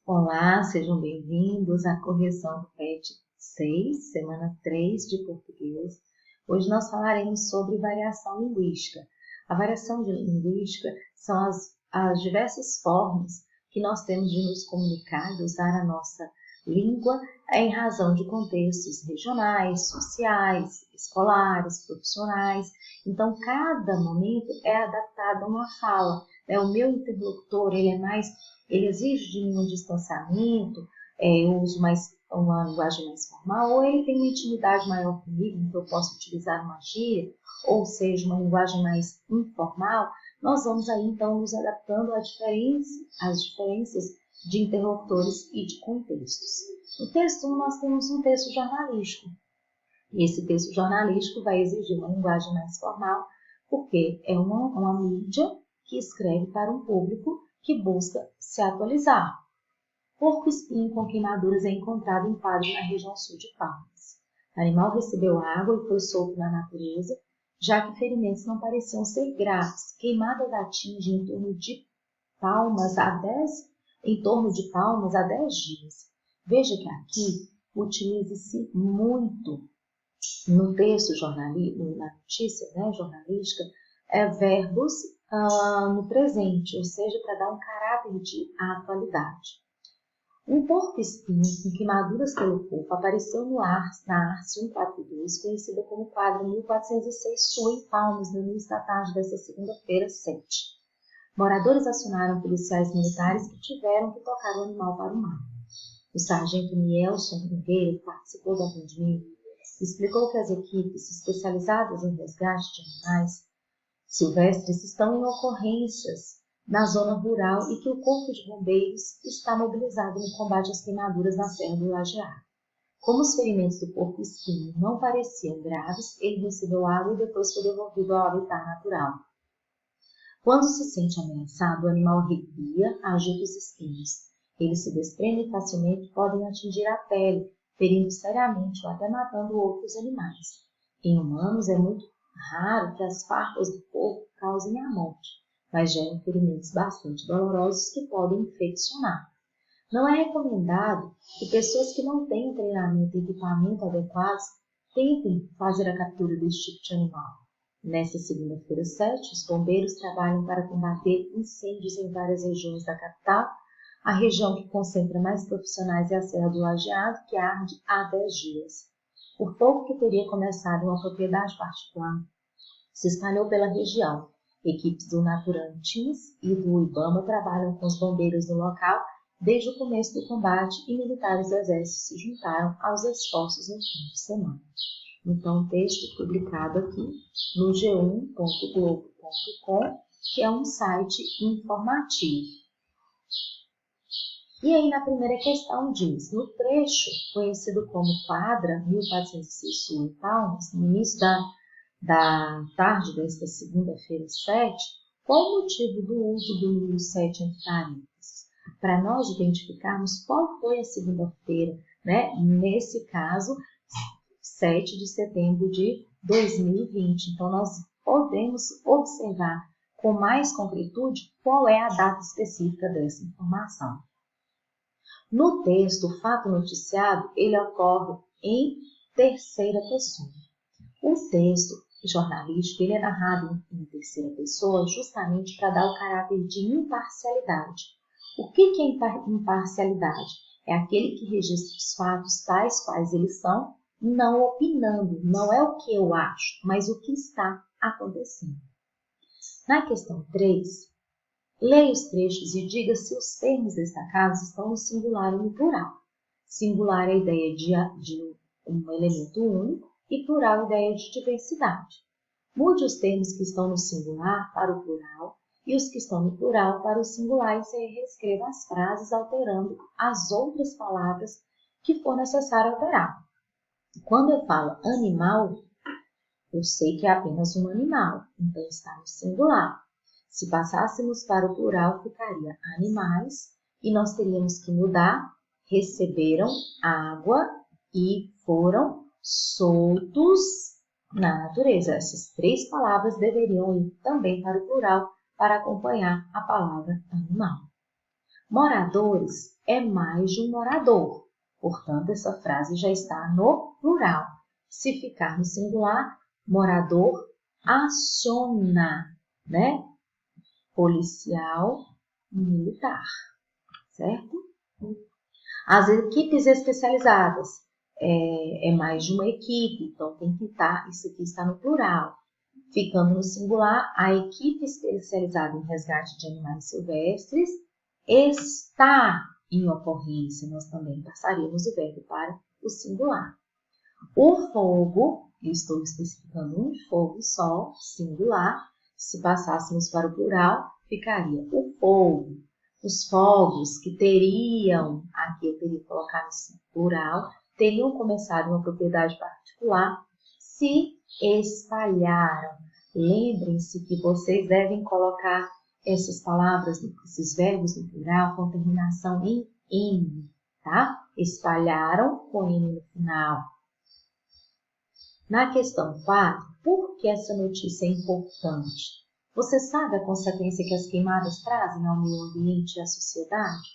Olá, sejam bem-vindos à correção do PET 6, semana 3 de português. Hoje nós falaremos sobre variação linguística. A variação linguística são as diversas formas que nós temos de nos comunicar, de usar a nossa língua em razão de contextos regionais, sociais, escolares, profissionais. Então, cada momento é adaptado a uma fala. O meu interlocutor, ele exige de mim um distanciamento, eu uso uma linguagem mais formal, ou ele tem uma intimidade maior comigo, então eu posso utilizar uma gíria, ou seja, uma linguagem mais informal. Nós vamos aí então nos adaptando às diferenças de interlocutores e de contextos. No texto 1 nós temos um texto jornalístico. E esse texto jornalístico vai exigir uma linguagem mais formal, porque é uma mídia que escreve para um público que busca se atualizar. Porco-espinho com queimaduras é encontrado em quadro na região sul de Palmas. O animal recebeu água e foi solto na natureza, já que ferimentos não pareciam ser graves. Queimadas atingem em torno de Palmas há 10 dias. Veja que aqui utiliza-se muito no texto jornalístico, na notícia jornalística, verbos no presente, ou seja, para dar um caráter de atualidade. Um porco-espinho com queimaduras pelo corpo apareceu na Arte 142, conhecida como quadro 1406 Sul em Palmas, no início da tarde desta segunda-feira, 7. Moradores acionaram policiais militares que tiveram que tocar o animal para o mar. O sargento Nielson Nogueira, que participou do atendimento, explicou que as equipes especializadas em resgate de animais silvestres estão em ocorrências na zona rural e que o Corpo de Bombeiros está mobilizado no combate às queimaduras na Serra do Lajeado. Como os ferimentos do porco-espinho não pareciam graves, ele recebeu água e depois foi devolvido ao habitat natural. Quando se sente ameaçado, o animal arrepia, agita os espinhos. Eles se desprendem facilmente e podem atingir a pele, ferindo seriamente ou até matando outros animais. Em humanos, é muito raro que as farpas do porco causem a morte, mas geram ferimentos bastante dolorosos que podem infeccionar. Não é recomendado que pessoas que não têm treinamento e equipamento adequados tentem fazer a captura desse tipo de animal. Nesta segunda-feira 7, os bombeiros trabalham para combater incêndios em várias regiões da capital. A região que concentra mais profissionais é a Serra do Lajeado, que arde há 10 dias. Por pouco que teria começado em uma propriedade particular, se espalhou pela região. Equipes do Naturantins e do IBAMA trabalham com os bombeiros no local desde o começo do combate e militares do Exército se juntaram aos esforços no fim de semana. Então, o texto publicado aqui no g1.globo.com, que é um site informativo. E aí, na primeira questão, diz: no trecho conhecido como quadra 1406 Sul em Palmas, no início da tarde desta segunda-feira 7, qual o motivo do uso do número 7 entre parênteses? Para nós identificarmos qual foi a segunda-feira, nesse caso, 7 de setembro de 2020. Então, nós podemos observar com mais concretude qual é a data específica dessa informação. No texto, o fato noticiado, ele ocorre em terceira pessoa. O texto jornalístico, ele é narrado em terceira pessoa justamente para dar o caráter de imparcialidade. O que é imparcialidade? É aquele que registra os fatos tais quais eles são, não opinando, não é o que eu acho, mas o que está acontecendo. Na questão 3, leia os trechos e diga se os termos destacados estão no singular ou no plural. Singular é a ideia de um elemento único e plural a ideia de diversidade. Mude os termos que estão no singular para o plural e os que estão no plural para o singular e se reescreva as frases alterando as outras palavras que for necessário alterar. Quando eu falo animal, eu sei que é apenas um animal, então está no singular. Se passássemos para o plural, ficaria animais e nós teríamos que mudar: receberam água e foram soltos na natureza. Essas 3 palavras deveriam ir também para o plural para acompanhar a palavra animal. Moradores é mais de um morador. Portanto, essa frase já está no plural. Se ficar no singular, morador aciona, né? Policial, militar, certo? As equipes especializadas é mais de uma equipe, então tem que estar, isso aqui está no plural. Ficando no singular, a equipe especializada em resgate de animais silvestres está em ocorrência. Nós também passaríamos o verbo para o singular. O fogo, eu estou especificando um fogo só, singular. Se passássemos para o plural, ficaria o fogo. Os fogos que teriam, aqui eu teria que colocar no plural, teriam começado uma propriedade particular, se espalharam. Lembrem-se que vocês devem colocar essas palavras, esses verbos no plural com terminação em N, tá? Espalharam com N no final. Na questão 4, por que essa notícia é importante? Você sabe a consequência que as queimadas trazem ao meio ambiente e à sociedade?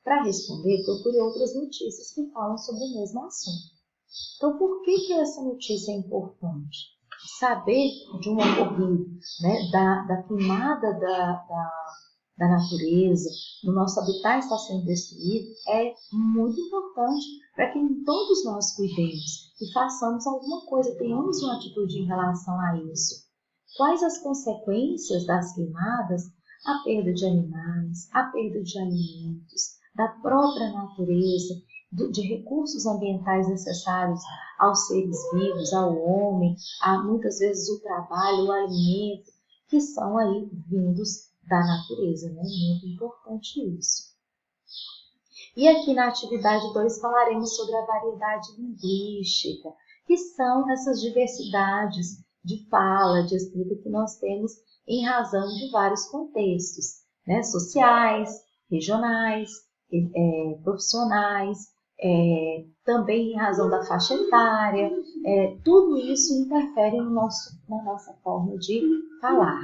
Para responder, procure outras notícias que falam sobre o mesmo assunto. Então, por que essa notícia é importante? Saber de um ocorrido, né, da queimada da natureza, do nosso habitat está sendo destruído, é muito importante para que todos nós cuidemos e façamos alguma coisa, tenhamos uma atitude em relação a isso. Quais as consequências das queimadas? A perda de animais, a perda de alimentos, da própria natureza, de recursos ambientais necessários aos seres vivos, ao homem, muitas vezes o trabalho, o alimento, que são aí vindos da natureza, né? Muito importante isso. E aqui na atividade 2 falaremos sobre a variedade linguística, que são essas diversidades de fala, de escrita que nós temos em razão de vários contextos, né? Sociais, regionais, profissionais, também em razão da faixa etária, tudo isso interfere na nossa forma de falar.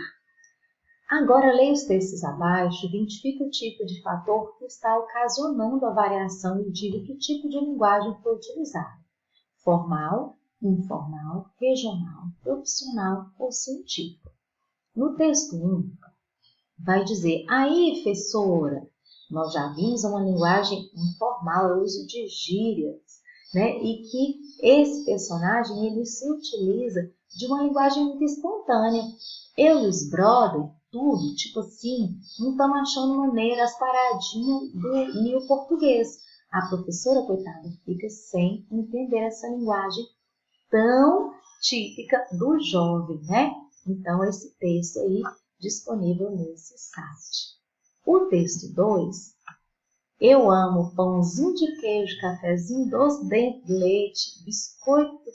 Agora, leia os textos abaixo, identifique o tipo de fator que está ocasionando a variação e diga que tipo de linguagem foi utilizado. Formal, informal, regional, profissional ou científico. No texto 1, vai dizer, aí, professora, nós já vimos uma linguagem informal, o uso de gírias, né? E que esse personagem, ele se utiliza de uma linguagem muito espontânea. Eu e os brothers, tudo, tipo assim, não estamos achando maneiras paradinhas do meu português. A professora, coitada, fica sem entender essa linguagem tão típica do jovem, né? Então, esse texto aí disponível nesse site. O texto 2, eu amo pãozinho de queijo, cafezinho, doce de leite, biscoito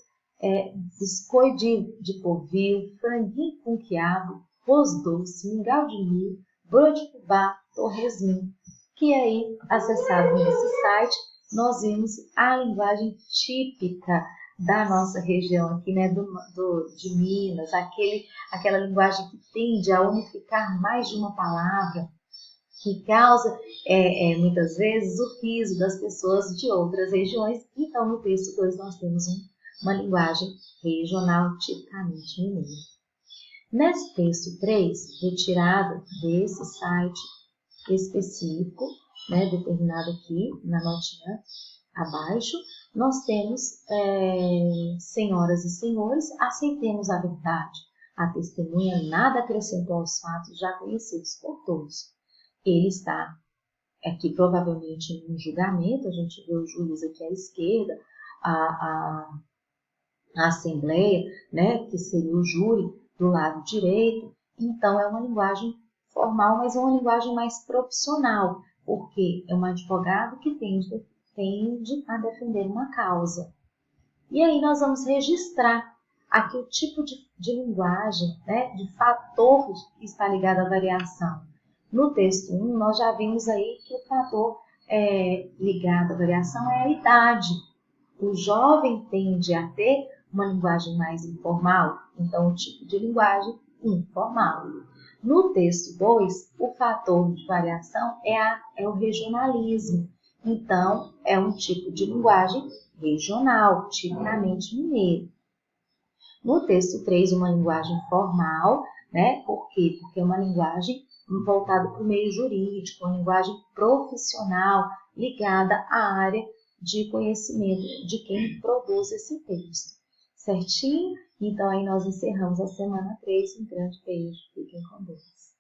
de polvilho, franguinho com quiabo, arroz doce, mingau de milho, bolo de fubá, torresminho. Que aí, acessado nesse site, nós vimos a linguagem típica da nossa região aqui, né, de Minas, aquela linguagem que tende a unificar mais de uma palavra, que causa muitas vezes o riso das pessoas de outras regiões. Então, no texto 2, nós temos uma linguagem regional tipicamente mineira. Nesse texto 3, retirado desse site específico, né, determinado aqui na notinha abaixo, nós temos, senhoras e senhores, aceitemos a verdade. A testemunha nada acrescentou aos fatos já conhecidos por todos. Ele está aqui provavelmente em um julgamento, a gente vê o juiz aqui à esquerda, a assembleia, né, que seria o júri do lado direito. Então, é uma linguagem formal, mas é uma linguagem mais profissional, porque é um advogado que tende a defender uma causa. E aí nós vamos registrar aqui o tipo de linguagem, né, de fator que está ligado à variação. No texto 1, nós já vimos aí que o fator ligado à variação é a idade. O jovem tende a ter uma linguagem mais informal, então o tipo de linguagem informal. No texto 2, o fator de variação é o regionalismo. Então, é um tipo de linguagem regional, tipicamente mineiro. No texto 3, uma linguagem formal, né? Por quê? Porque é uma linguagem voltada para o meio jurídico, uma linguagem profissional ligada à área de conhecimento de quem produz esse texto. Certinho? Então, aí nós encerramos a semana 3. Um grande beijo. Fiquem com Deus.